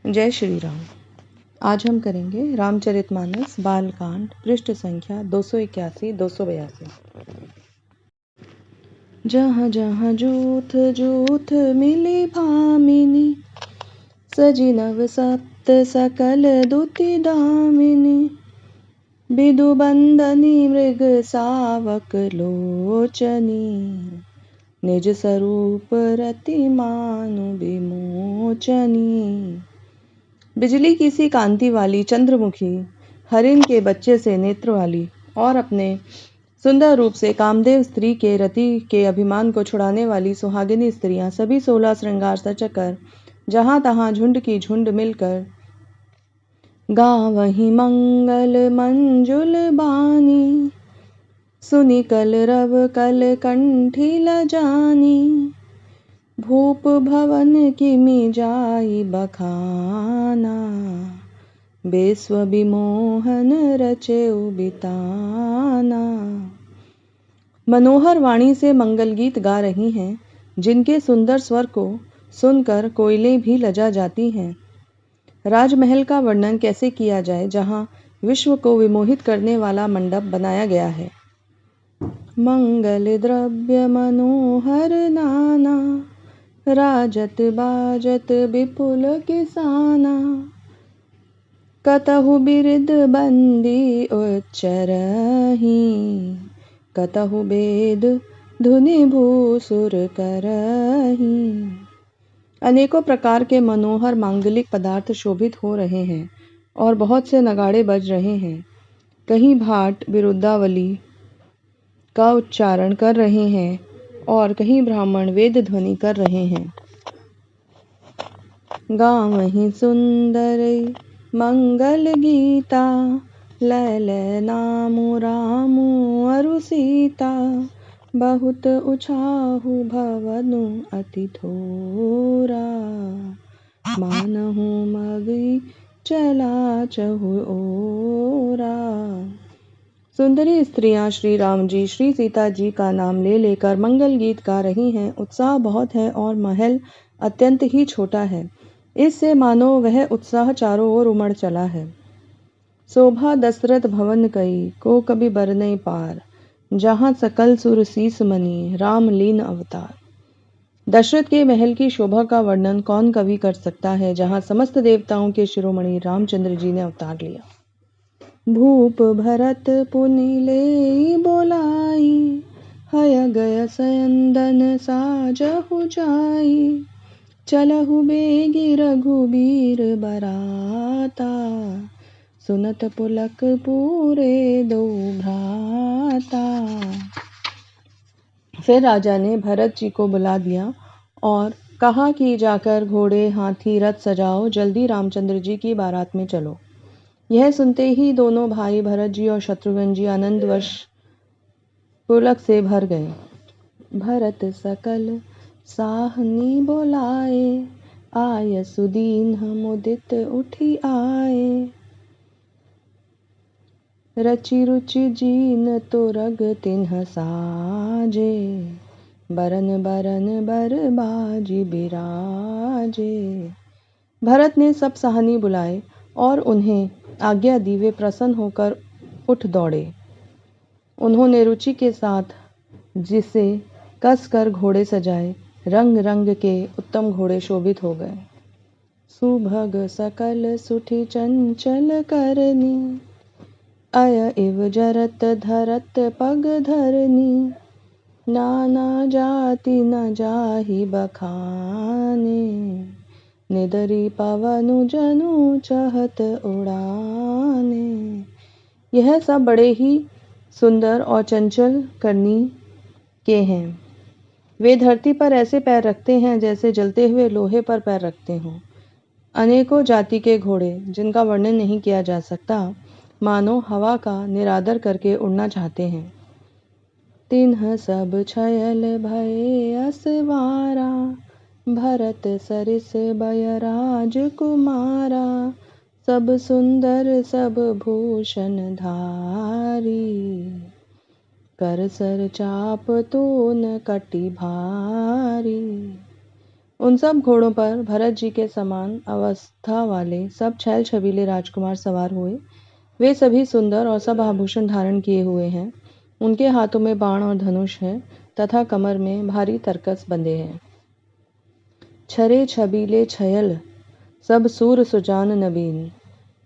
जय श्री राम। आज हम करेंगे रामचरितमानस बालकांड पृष्ठ संख्या 281 282। जहाँ जहाँ जूथ जूथ मिली भामिनी, सजी नव सप्त सकल दुति दामिनी। बिदु बंदनी मृग सावक लोचनी, निज स्वरूप रति मानु विमोचनी। बिजली की सी कांति वाली चंद्रमुखी, हरिण के बच्चे से नेत्र वाली और अपने सुंदर रूप से कामदेव स्त्री के रति के अभिमान को छुड़ाने वाली सुहागिनी स्त्रियां सभी 16 श्रृंगार सचकर जहां तहां झुंड की झुंड मिलकर गावहीं मंगल मंजुल बानी। सुनी कल रव कल कंठी लजानी, भूप भवन किमि जाई बखाना। बेस्व विमोहन रचेउ बिताना। मनोहर वाणी से मंगल गीत गा रही हैं, जिनके सुंदर स्वर को सुनकर कोयलें भी लजा जाती हैं। राजमहल का वर्णन कैसे किया जाए जहाँ विश्व को विमोहित करने वाला मंडप बनाया गया है। मंगल द्रव्य मनोहर नाना, राजत बाजत विपुल किसाना। कतहु बिरद बंदी उच्चरहि, कतहु वेद धुनि भूसुर करहि। अनेकों प्रकार के मनोहर मांगलिक पदार्थ शोभित हो रहे हैं और बहुत से नगाड़े बज रहे हैं। कहीं भाट विरुद्धावली का उच्चारण कर रहे हैं और कहीं ब्राह्मण वेद ध्वनि कर रहे हैं। गावहीं सुंदर मंगल गीता, लय लय नामु रामु अरु सीता। बहुत उछाहु भवनु अति थोरा, मानहु मगि चला चहु ओरा। सुंदरी स्त्रियां श्री राम जी श्री सीता जी का नाम ले लेकर मंगल गीत गा रही हैं। उत्साह बहुत है और महल अत्यंत ही छोटा है, इससे मानो वह उत्साह चारों ओर उमड़ चला है। शोभा दशरथ भवन कई, को कभी बरनई पार। जहाँ सकल सुर सीस मनी, राम लीन अवतार। दशरथ के महल की शोभा का वर्णन कौन कवि कर सकता है, जहाँ समस्त देवताओं के शिरोमणि रामचंद्र जी ने अवतार लिया। भूप भरत पुनि लेई बोलाई, हय गय सयंदन साजहु जाई। चलहु बेगी रघुबीर बराता, सुनत पुलक पूरे दो भ्राता। फिर राजा ने भरत जी को बुला दिया और कहा कि जाकर घोड़े हाथी रथ सजाओ, जल्दी रामचंद्र जी की बारात में चलो। यह सुनते ही दोनों भाई भरत जी और शत्रुघ्न जी आनंदवश पुलक से भर गए। भरत सकल साहनी बोलाए, आय सुदीन मुदित उठी आए। रचि रुचि जीन तुरग तिन्ह साजे, बरन बरन बर बाजी बिराजे। भरत ने सब साहनी बुलाए और उन्हें आज्ञा दी। वे प्रसन्न होकर उठ दौड़े। उन्होंने रुचि के साथ जिसे कस कर घोड़े सजाए। रंग रंग के उत्तम घोड़े शोभित हो गए। सुभग सकल सुठी चंचल करनी, अय इव जरत धरत पग धरनी। नाना जाति न जाहि बखाने, निदरी पवनु जनु चहत उड़ाने। यह सब बड़े ही सुंदर और चंचल करनी के हैं। वे धरती पर ऐसे पैर रखते हैं जैसे जलते हुए लोहे पर पैर रखते हों। अनेकों जाति के घोड़े, जिनका वर्णन नहीं किया जा सकता, मानो हवा का निरादर करके उड़ना चाहते हैं। तिन्ह सब छयल भये असवारा, भरत सरिस बयराज कुमारा। सब सुंदर सब भूषण धारी, कर सर चाप तोन कटि भारी। उन सब घोड़ों पर भरत जी के समान अवस्था वाले सब छैल छबीले राजकुमार सवार हुए। वे सभी सुंदर और सब आभूषण धारण किए हुए हैं। उनके हाथों में बाण और धनुष है तथा कमर में भारी तरकस बंधे हैं। छरे छबीले छयल सब सूर सुजान नवीन,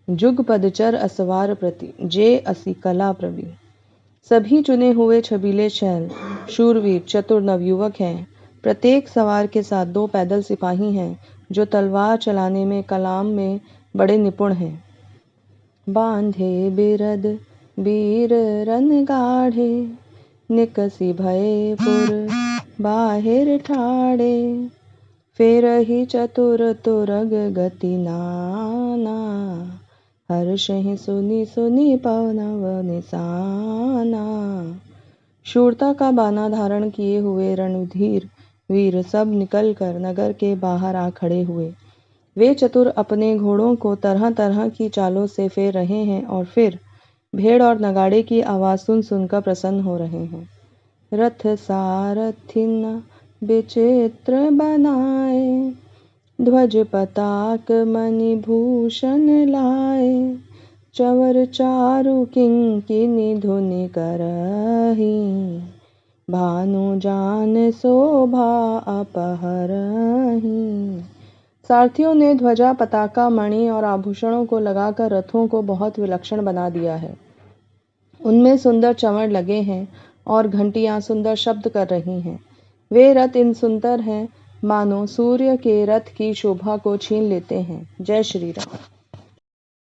जुग पदचर असवार प्रति जे असी कला प्रवीण। सभी चुने हुए छबीले शैल शूरवीर चतुर नवयुवक हैं। प्रत्येक सवार के साथ 2 पैदल सिपाही हैं जो तलवार चलाने में कलाम में बड़े निपुण हैं। बांधे बिरद वीर रन गाढ़े, निकसी भय पुर बाहिर ठाड़े। फेर ही चतुर तुरग गति नाना, हर्षहि सुनि सुनि पवनव निशाना। शूरता का बाना धारण किए हुए रणधीर वीर सब निकलकर नगर के बाहर आ खड़े हुए। वे चतुर अपने घोड़ों को तरह तरह की चालों से फेर रहे हैं और फिर भेड़ और नगाड़े की आवाज सुन सुनकर प्रसन्न हो रहे हैं। रथ सारथिन विचित्र बनाए, ध्वज पताक मणिभूषण लाए। चवर चारु किंकिनी धुनि करही, भानु जान शोभा अपहरही। सारथियों ने ध्वजा पताका मणि और आभूषणों को लगाकर रथों को बहुत विलक्षण बना दिया है। उनमें सुंदर चंवर लगे हैं और घंटियां सुंदर शब्द कर रही हैं। वे रथ इन सुंदर हैं मानो सूर्य के रथ की शोभा को छीन लेते हैं। जय श्री राम।